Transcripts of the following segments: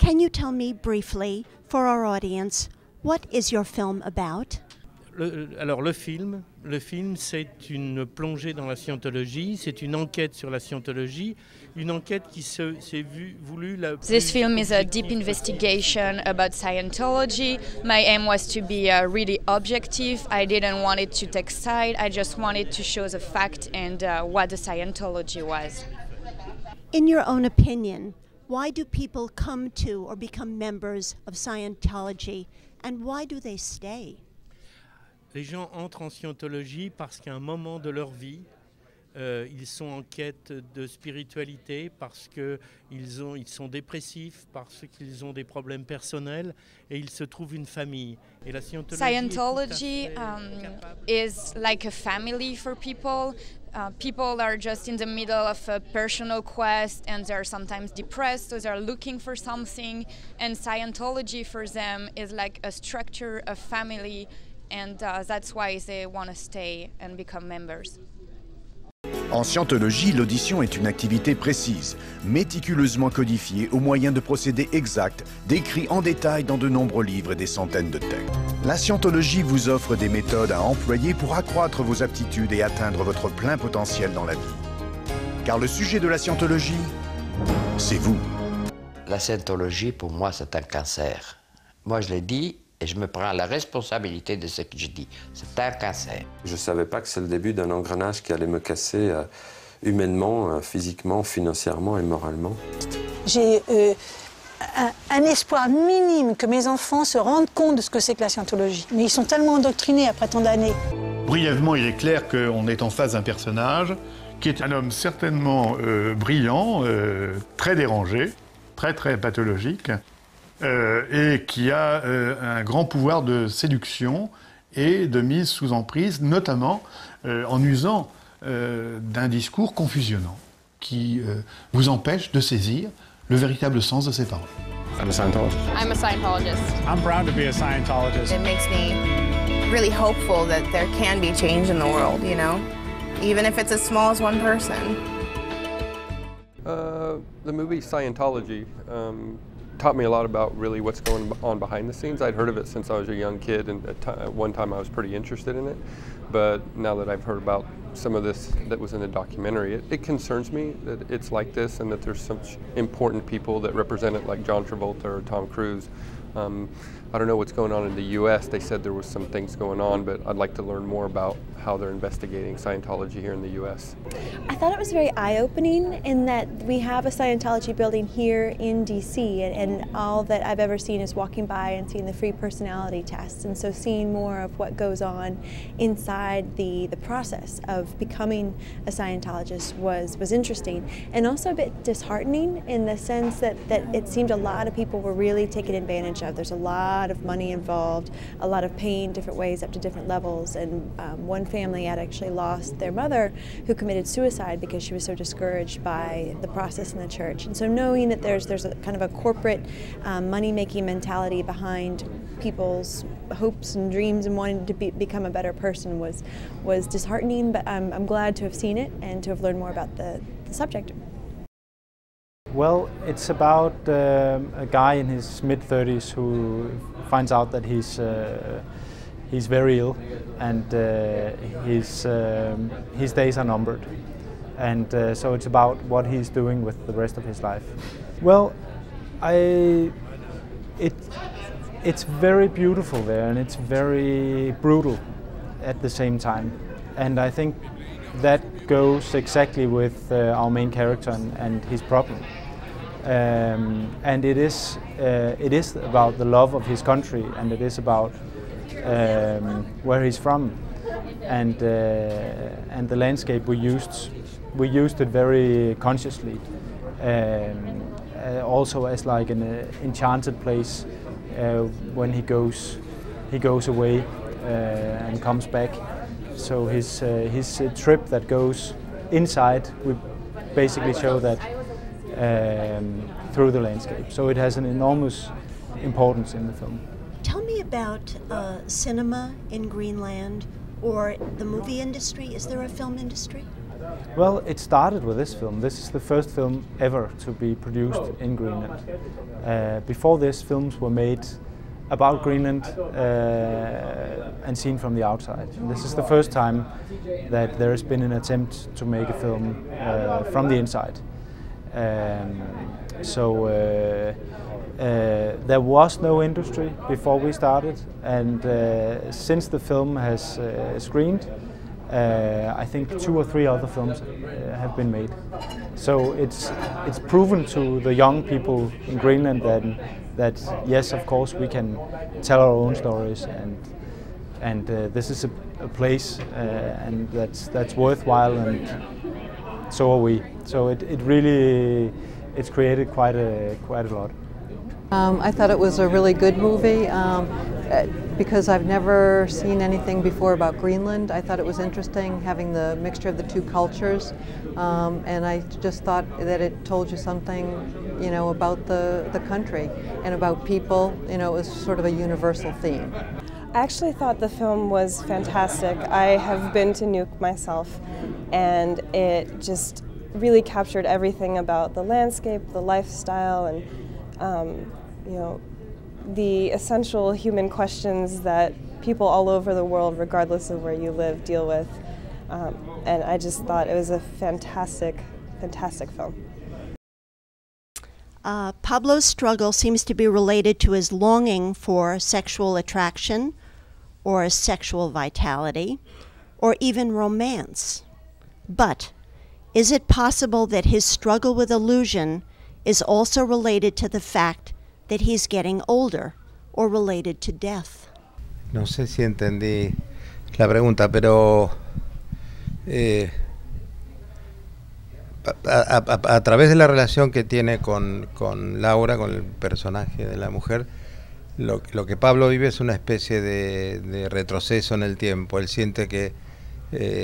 Can you tell me briefly, for our audience, what is your film about? Alors le film c'est une plongée dans la scientologie, c'est une enquête sur la scientologie, une enquête qui s'est voulue la plus... This film is a deep investigation about Scientology. My aim was to be really objective. I didn't want it to take side. I just wanted to show the fact and what the Scientology was. In your own opinion, why do people come to or become members of Scientology, and why do they stay? Les gens entrent en Scientologie parce qu'à un moment de leur vie, ils sont en quête de spiritualité, parce qu'ils sont dépressifs, parce qu'ils ont des problèmes personnels et ils se trouvent une famille. Et la Scientology is like a family for people. People are just in the middle of a personal quest and they're sometimes depressed, so they're looking for something. And Scientology for them is like a structure, a family, and that's why they want to stay and become members. En scientologie, l'audition est une activité précise, méticuleusement codifiée au moyen de procédés exacts, décrits en détail dans de nombreux livres et des centaines de textes. La scientologie vous offre des méthodes à employer pour accroître vos aptitudes et atteindre votre plein potentiel dans la vie. Car le sujet de la scientologie, c'est vous. La scientologie, pour moi, c'est un cancer. Moi, je l'ai dit, et je me prends la responsabilité de ce que je dis. C'est un cancer. Je ne savais pas que c'est le début d'un engrenage qui allait me casser humainement, physiquement, financièrement et moralement. J'ai un espoir minime que mes enfants se rendent compte de ce que c'est que la scientologie. Mais ils sont tellement endoctrinés après tant d'années. Brièvement, il est clair qu'on est en face d'un personnage qui est un homme certainement brillant, très dérangé, très pathologique, et qui a un grand pouvoir de séduction et de mise sous emprise, notamment en usant d'un discours confusionnant qui vous empêche de saisir le véritable sens de ses paroles. I'm a Scientologist. I'm a Scientologist. I'm proud to be a Scientologist. It makes me really hopeful that there can be change in the world, you know, even if it's as small as one person. The movie Scientology taught me a lot about really what's going on behind the scenes. I'd heard of it since I was a young kid, and at one time I was pretty interested in it. But now that I've heard about some of this that was in the documentary, it concerns me that it's like this and that there's such important people that represent it, like John Travolta or Tom Cruise. I don't know what's going on in the US. They said there was some things going on, but I'd like to learn more about how they're investigating Scientology here in the US. I thought it was very eye-opening in that we have a Scientology building here in DC, and all that I've ever seen is walking by and seeing the free personality tests, and so seeing more of what goes on inside the process of becoming a Scientologist was interesting, and also a bit disheartening in the sense that it seemed a lot of people were really taken advantage of. There's a lot of money involved, a lot of pain different ways up to different levels, and one family had actually lost their mother, who committed suicide because she was so discouraged by the process in the church. And so knowing that there's a kind of a corporate money-making mentality behind people's hopes and dreams and wanting to become a better person was disheartening, but I'm glad to have seen it and to have learned more about the subject. Well, it's about a guy in his mid-30s who finds out that he's very ill, and his days are numbered, and so it's about what he's doing with the rest of his life. Well, it's very beautiful there, and it's very brutal at the same time, and I think that goes exactly with our main character and his problem. And it is about the love of his country, and it is about where he's from, and the landscape we used it very consciously, also as like an enchanted place. When he goes away and comes back, so his trip that goes inside, we basically show that through the landscape. So it has an enormous importance in the film. Tell me about cinema in Greenland, or the movie industry. Is there a film industry? Well, it started with this film. This is the first film ever to be produced in Greenland. Before this, films were made about Greenland and seen from the outside. And this is the first time that there has been an attempt to make a film from the inside. There was no industry before we started, and since the film has screened, I think 2 or 3 other films have been made. So it's proven to the young people in Greenland that yes, of course, we can tell our own stories, and this is a place and that's worthwhile, and so are we. So it's created quite a lot. I thought it was a really good movie because I've never seen anything before about Greenland. I thought it was interesting having the mixture of the 2 cultures, and I just thought that it told you something, you know, about the country and about people. You know, it was sort of a universal theme. I actually thought the film was fantastic. I have been to Nuummioq myself, and it just really captured everything about the landscape, the lifestyle, and you know, the essential human questions that people all over the world, regardless of where you live, deal with. And I just thought it was a fantastic, fantastic film. Pablo's struggle seems to be related to his longing for sexual attraction or sexual vitality or even romance. But is it possible that his struggle with illusion is also related to the fact that he's getting older or related to death? No sé si entendí la pregunta, pero a través de la relación que tiene con Laura, con el personaje de la mujer, lo que Pablo vive es una especie de retroceso en el tiempo. Él siente que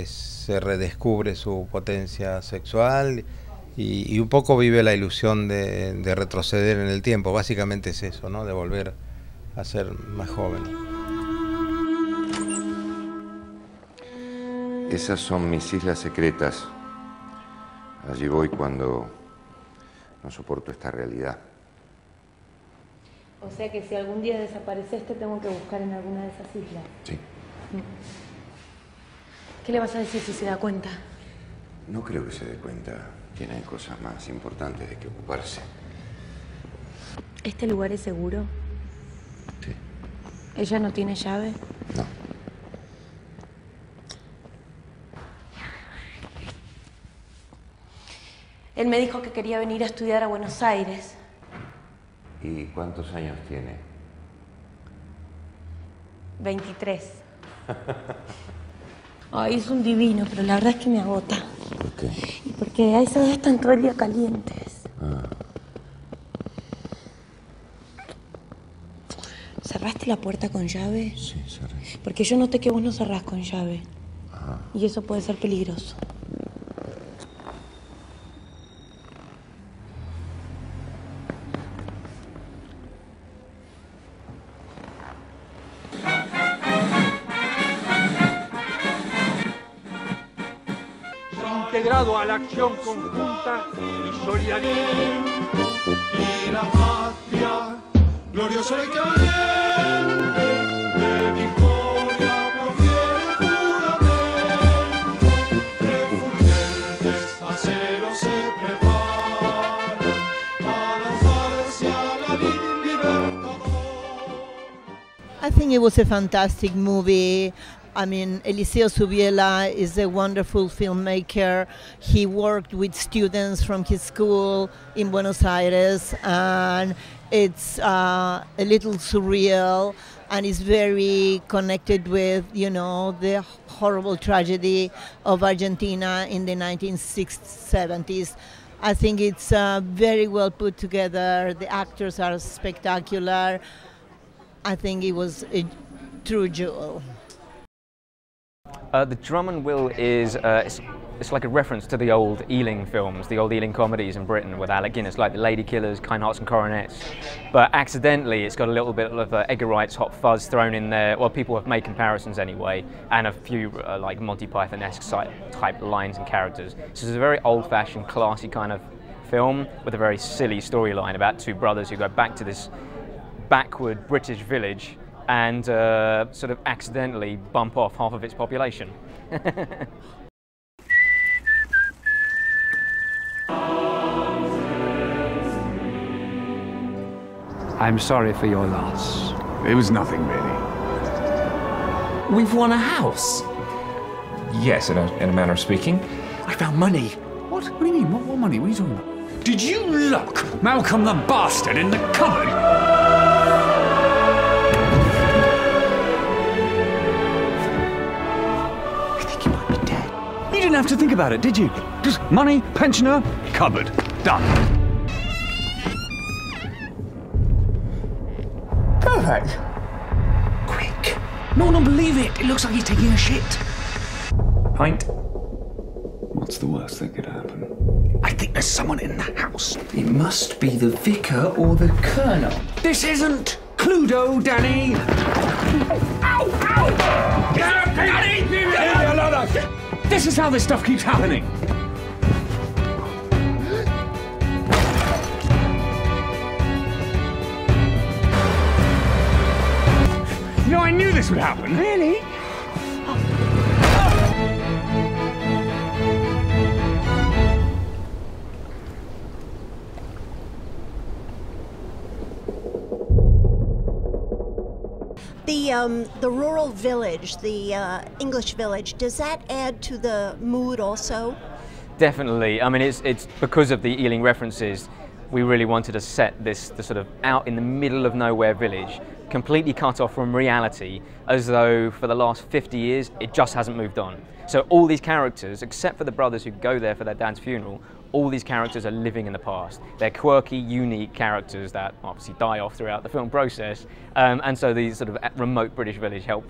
se redescubre su potencia sexual y un poco vive la ilusión de retroceder en el tiempo. Básicamente es eso, ¿no? De volver a ser más joven. Esas son mis islas secretas. Allí voy cuando no soporto esta realidad. O sea que si algún día desapareces te tengo que buscar en alguna de esas islas. Sí. ¿Qué le vas a decir si se da cuenta? No creo que se dé cuenta. Tiene cosas más importantes de que ocuparse. ¿Este lugar es seguro? Sí. ¿Ella no tiene llave? No. Él me dijo que quería venir a estudiar a Buenos Aires. ¿Y cuántos años tiene? 23. Ay, es un divino, pero la verdad es que me agota. ¿Por qué? Y porque a esa edad están todo el día calientes. ¿Cerraste la puerta con llave? Sí, cerré. Porque yo noté que vos no cerrás con llave. Y eso puede ser peligroso. Integrado a la acción conjunta y solidaria. Y la patria gloriosa y caliente de victoria profiere juramento. Refugientes a cero se preparan a lanzarse a la libertad. I think it was a fantastic movie. I mean, Eliseo Subiela is a wonderful filmmaker. He worked with students from his school in Buenos Aires, and it's a little surreal, and it's very connected with, you know, the horrible tragedy of Argentina in the 1970s. I think it's very well put together. The actors are spectacular. I think it was a true jewel. The Drummond Will is it's like a reference to the old Ealing films, the old Ealing comedies in Britain with Alec Guinness, like The Lady Killers, Kind Hearts and Coronets. But accidentally, it's got a little bit of Edgar Wright's Hot Fuzz thrown in there. Well, people have made comparisons anyway, and a few like Monty Python-esque type lines and characters. So it's a very old-fashioned, classy kind of film with a very silly storyline about two brothers who go back to this backward British village and sort of accidentally bump off half of its population. I'm sorry for your loss. It was nothing, really. We've won a house. Yes, in a manner of speaking. I found money. What? What do you mean? What money? What are you talking about? Did you lock Malcolm the bastard in the cupboard? I think you might be dead. You didn't have to think about it, did you? Just money, pensioner, cupboard. Done. Perfect. Quick. No one will believe it. It looks like he's taking a shit. Pint. What's the worst that could happen? I think there's someone in the house. It must be the vicar or the colonel. This isn't Cluedo, Danny. Ow! Ow! Danny! Leave me alone! This is how this stuff keeps happening. You know, I knew this would happen. Really? The rural village, the English village, does that add to the mood also? Definitely. I mean, it's because of the Ealing references. We really wanted to set the sort of out in the middle of nowhere village, completely cut off from reality, as though for the last 50 years it just hasn't moved on. So all these characters, except for the brothers who go there for their dad's funeral, all these characters are living in the past. They're quirky, unique characters that obviously die off throughout the film process, and so these sort of remote British village help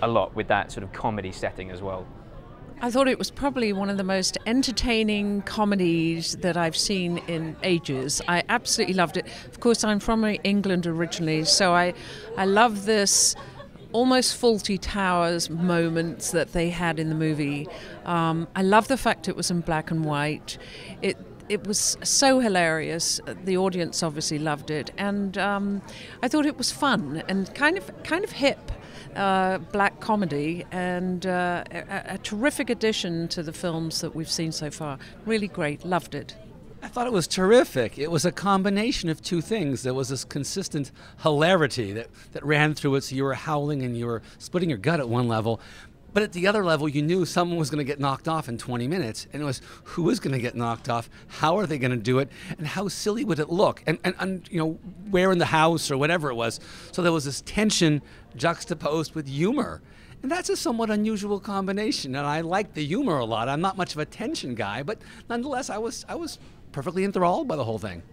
a lot with that sort of comedy setting as well. I thought it was probably one of the most entertaining comedies that I've seen in ages. I absolutely loved it. Of course, I'm from England originally, so I love this almost Fawlty Towers moments that they had in the movie. I love the fact it was in black and white. It was so hilarious. The audience obviously loved it, and I thought it was fun and kind of hip. Black comedy, and a terrific addition to the films that we've seen so far. Really great, loved it. I thought it was terrific. It was a combination of two things. There was this consistent hilarity that ran through it, so you were howling and you were splitting your gut at one level. But at the other level, you knew someone was going to get knocked off in 20 minutes. And it was, who is going to get knocked off? How are they going to do it? And how silly would it look? And you know, where in the house or whatever it was. So there was this tension juxtaposed with humor. And that's a somewhat unusual combination. And I like the humor a lot. I'm not much of a tension guy, but nonetheless, I was perfectly enthralled by the whole thing.